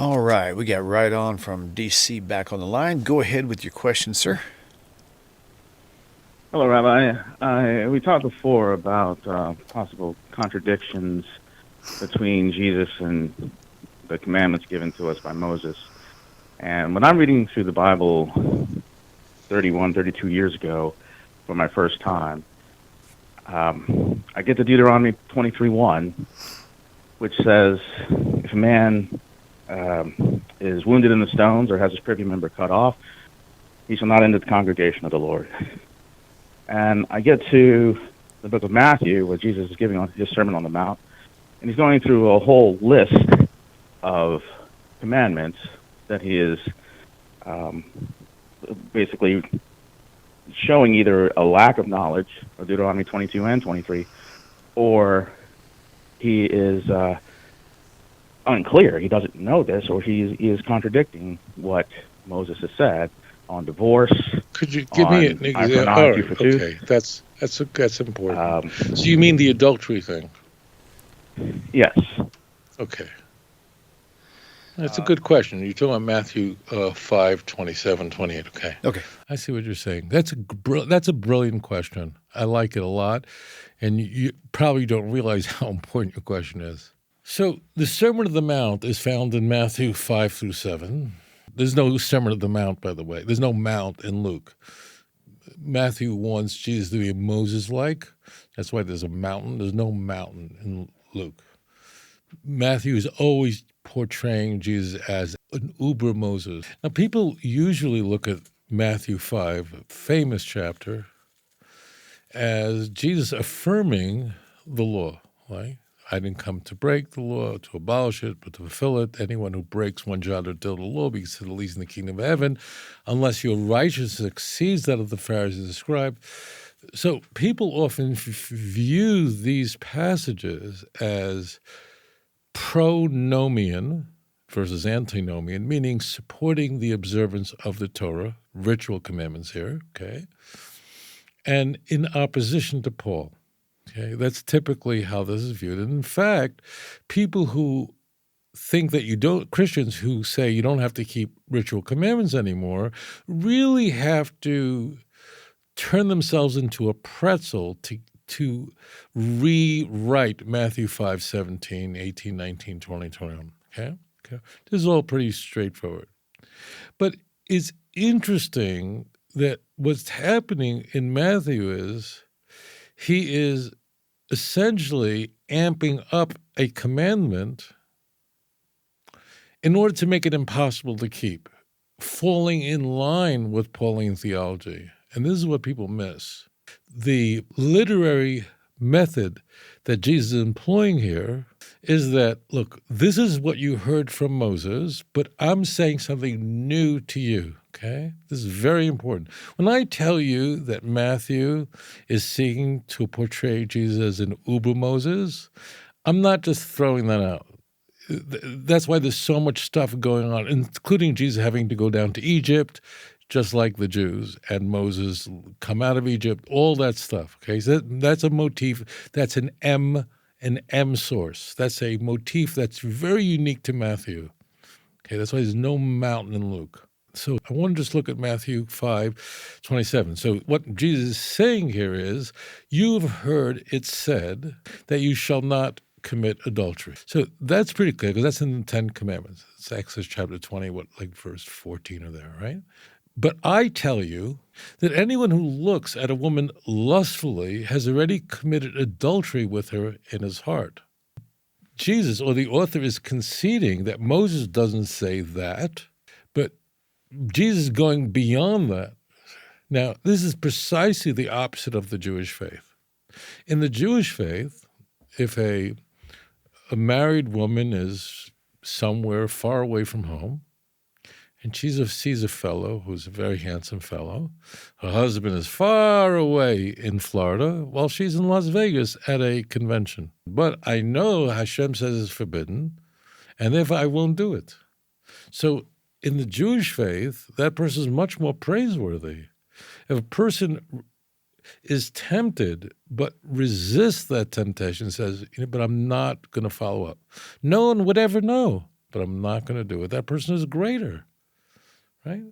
All right, we got right on from DC back on the line. Go ahead with your question, sir. Hello, Rabbi. We talked before about possible contradictions between Jesus and the commandments given to us by Moses. And when I'm reading through the Bible 31, 32 years ago for my first time, I get to Deuteronomy 23:1, which says, if a man is wounded in the stones or has his privy member cut off, he shall not enter the congregation of the Lord. And I get to the book of Matthew, where Jesus is giving on his Sermon on the Mount, and he's going through a whole list of commandments that he is basically showing either a lack of knowledge of Deuteronomy 22 and 23, or he is unclear. He doesn't know this, or he is contradicting what Moses has said on divorce. Could you give me an example? All right, okay, that's important. So you mean the adultery thing? Yes. Okay. That's a good question. You're talking about Matthew 5, 27, 28. Okay. I see what you're saying. That's a brilliant question. I like it a lot, and you probably don't realize how important your question is. So the Sermon on the Mount is found in Matthew 5 through 7. There's no Sermon on the Mount, by the way. There's no Mount in Luke. Matthew wants Jesus to be Moses-like. That's why there's a mountain. There's no mountain in Luke. Matthew is always portraying Jesus as an uber Moses. Now, people usually look at Matthew 5, a famous chapter, as Jesus affirming the law, right? I didn't come to break the law, to abolish it, but to fulfill it. Anyone who breaks one jot or tittle of the law be considered least in the kingdom of heaven, unless your righteousness exceeds that of the Pharisees and scribes. So people often view these passages as pronomian versus antinomian, meaning supporting the observance of the Torah, ritual commandments here, okay, and in opposition to Paul. Okay, that's typically how this is viewed. And in fact, people who think that you don't, Christians who say you don't have to keep ritual commandments anymore, really have to turn themselves into a pretzel to rewrite Matthew 5, 17, 18, 19, 20, 21. Okay? This is all pretty straightforward. But it's interesting that what's happening in Matthew is he is essentially amping up a commandment in order to make it impossible to keep, falling in line with Pauline theology. And this is what people miss. The literary method that Jesus is employing here is that, look, this is what you heard from Moses, but I'm saying something new to you, okay? This is very important. When I tell you that Matthew is seeking to portray Jesus as an uber Moses, I'm not just throwing that out. That's why there's so much stuff going on, including Jesus having to go down to Egypt, just like the Jews, and Moses come out of Egypt, all that stuff, okay? So that's a motif. That's an M source. That's a motif that's very unique to Matthew. Okay, that's why there's no mountain in Luke. So I want to just look at Matthew 5, 27. So what Jesus is saying here is, you've heard it said that you shall not commit adultery. So that's pretty clear, because that's in the 10 Commandments. It's Exodus chapter 20, verse 14 or there, right? But I tell you that anyone who looks at a woman lustfully has already committed adultery with her in his heart. Jesus, or the author, is conceding that Moses doesn't say that, but Jesus is going beyond that. Now, this is precisely the opposite of the Jewish faith. In the Jewish faith, if a married woman is somewhere far away from home, and she sees a fellow who's a very handsome fellow. Her husband is far away in Florida while she's in Las Vegas at a convention. But I know Hashem says it's forbidden, and therefore I won't do it. So in the Jewish faith, that person is much more praiseworthy. If a person is tempted but resists that temptation, says, but I'm not going to follow up, no one would ever know. but I'm not going to do it. That person is greater, right?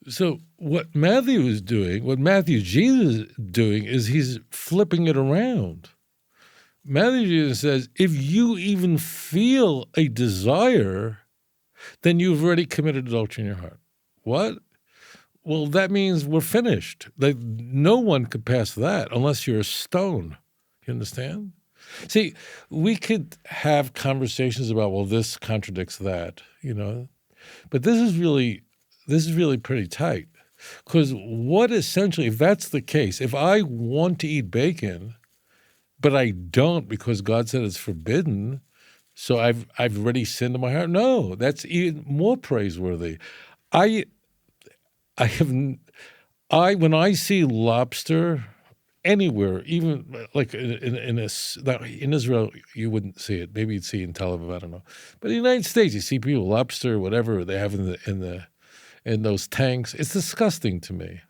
So what Matthew Jesus is doing is he's flipping it around. Matthew Jesus says, if you even feel a desire, then you've already committed adultery in your heart. What? Well, that means we're finished. Like, no one could pass that unless you're a stone. You understand? See, we could have conversations about, well, this contradicts that, but this is really pretty tight. Because what essentially, if that's the case, if I want to eat bacon, but I don't because God said it's forbidden, so I've already sinned in my heart. No, that's even more praiseworthy. When I see lobster anywhere, even like in Israel, you wouldn't see it. Maybe you'd see it in Tel Aviv, I don't know. But in the United States, you see people lobster, whatever they have in those tanks. It's disgusting to me.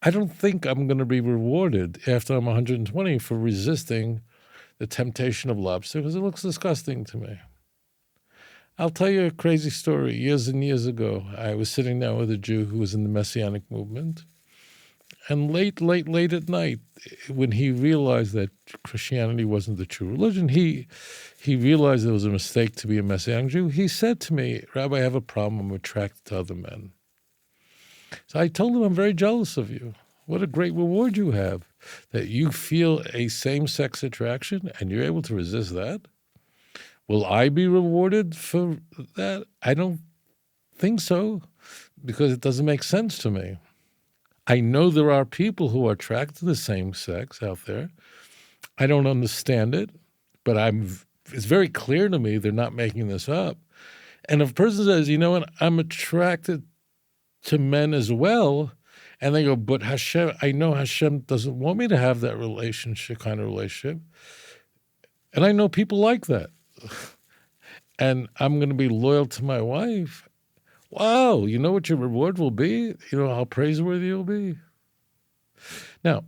I don't think I'm going to be rewarded after I'm 120 for resisting the temptation of lobster because it looks disgusting to me. I'll tell you a crazy story. Years and years ago, I was sitting down with a Jew who was in the Messianic movement. And late at night, when he realized that Christianity wasn't the true religion, he realized it was a mistake to be a Messianic Jew. He said to me, Rabbi, I have a problem. I'm attracted to other men. So I told him, I'm very jealous of you. What a great reward you have, that you feel a same-sex attraction and you're able to resist that. Will I be rewarded for that? I don't think so, because it doesn't make sense to me. I know there are people who are attracted to the same sex out there. I don't understand it, but it's very clear to me they're not making this up. And if a person says, you know what, I'm attracted to men as well, and they go, but Hashem, I know Hashem doesn't want me to have that kind of relationship. And I know people like that. And I'm going to be loyal to my wife. Wow, you know what your reward will be? You know how praiseworthy you'll be? Now,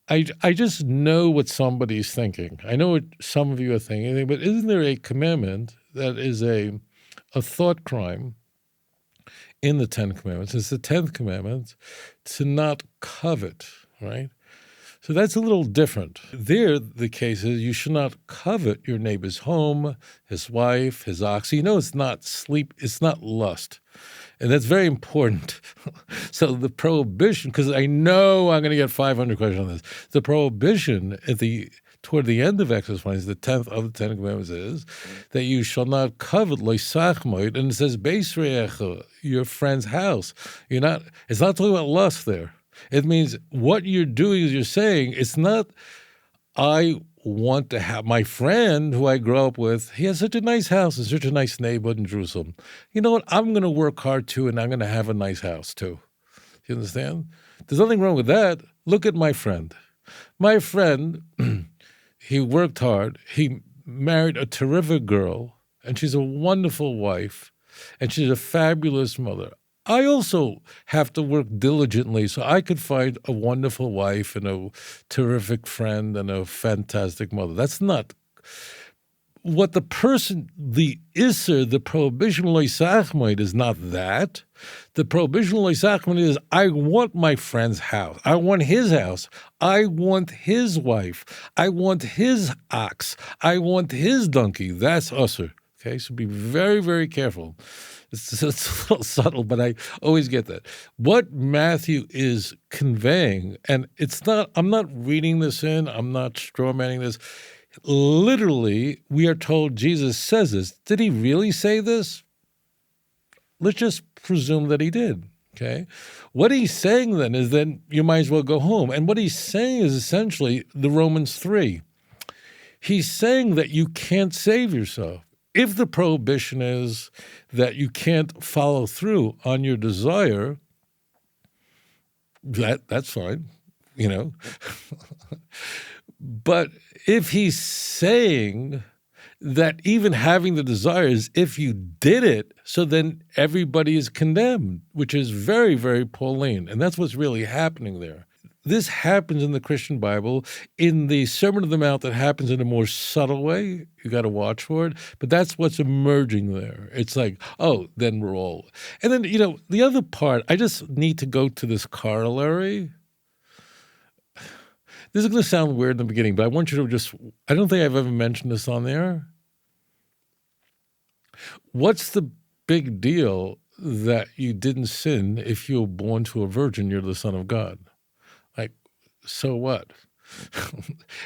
I just know what somebody's thinking. I know what some of you are thinking, but isn't there a commandment that is a thought crime in the Ten Commandments? It's the 10th commandment to not covet, right? So that's a little different. There, the case is you should not covet your neighbor's home, his wife, his ox. You know, it's not lust. And that's very important. So the prohibition, because I know I'm going to get 500 questions on this. The prohibition toward the end of Exodus 20, the 10th of the 10 commandments, is that you shall not covet loisachmoid, and it says beis re'echa, your friend's house. It's not talking about lust there. It means what you're doing is you're saying, it's not, I want to have my friend who I grew up with, he has such a nice house and such a nice neighborhood in Jerusalem. You know what? I'm going to work hard too, and I'm going to have a nice house too. You understand? There's nothing wrong with that. Look at my friend. My friend, he worked hard. He married a terrific girl, and she's a wonderful wife, and she's a fabulous mother. I also have to work diligently so I could find a wonderful wife and a terrific friend and a fantastic mother. That's not what the prohibition loisachmoid is not that. The prohibition loisachmoid is I want my friend's house. I want his house. I want his wife. I want his ox. I want his donkey. That's usher. Okay, so be very, very careful. It's a little subtle, but I always get that. What Matthew is conveying, and I'm not reading this I'm not strawmanning this. Literally, we are told Jesus says this. Did he really say this? Let's just presume that he did, okay? What he's saying then is then you might as well go home. And what he's saying is essentially the Romans 3. He's saying that you can't save yourself. If the prohibition is that you can't follow through on your desire, that's fine, But if he's saying that even having the desire is if you did it, so then everybody is condemned, which is very, very Pauline. And that's what's really happening there. this happens in the Christian Bible. In the Sermon on the Mount, that happens in a more subtle way. You got to watch for it. But that's what's emerging there. It's like, oh, then we're all. And then, the other part, I just need to go to this corollary. This is going to sound weird in the beginning, but I want you to I don't think I've ever mentioned this on there. What's the big deal that you didn't sin if you were born to a virgin, you're the son of God? Like, so what?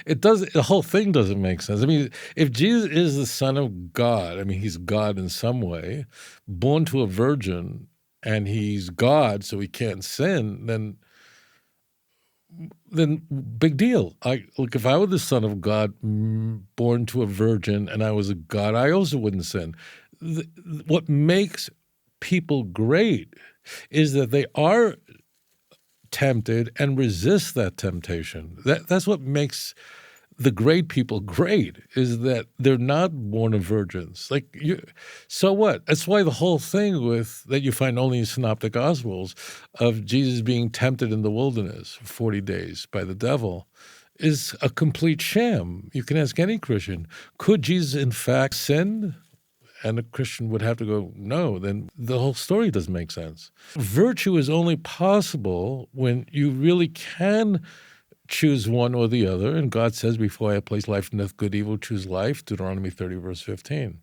The whole thing doesn't make sense. I mean, if Jesus is the son of God, I mean, he's God in some way, born to a virgin, and he's God, so he can't sin, then big deal. Look, if I were the son of God, born to a virgin, and I was a God, I also wouldn't sin. What makes people great is that they are tempted and resist that temptation. That's what makes the great people great, is that they're not born of virgins. So what? That's why the whole thing that you find only in Synoptic Gospels of Jesus being tempted in the wilderness for 40 days by the devil is a complete sham. You can ask any Christian, could Jesus in fact sin? And a Christian would have to go, no, then the whole story doesn't make sense. Virtue is only possible when you really can choose one or the other. And God says, before I place life and death, good, evil, choose life, Deuteronomy 30, verse 15.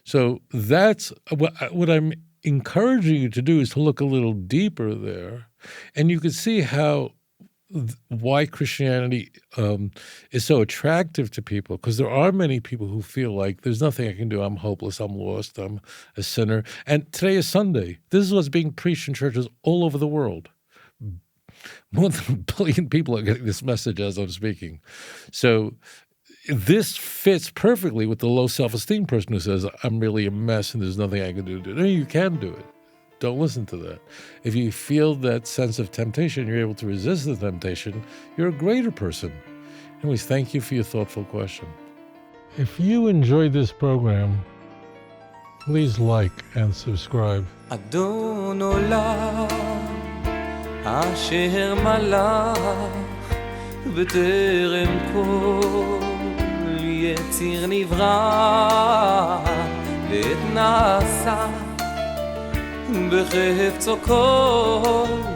So that's what I'm encouraging you to do, is to look a little deeper there. And you can see why Christianity is so attractive to people, because there are many people who feel like there's nothing I can do. I'm hopeless. I'm lost. I'm a sinner. And today is Sunday. This is what's being preached in churches all over the world. More than 1 billion people are getting this message as I'm speaking. So this fits perfectly with the low self-esteem person who says, I'm really a mess and there's nothing I can do. No, you can do it. Don't listen to that. If you feel that sense of temptation, you're able to resist the temptation, you're a greater person. Anyways, thank you for your thoughtful question. If you enjoyed this program, please like and subscribe. אדון עולם אשר מלך בטרם כל יציר נברא ואת נעשה בחפצו כל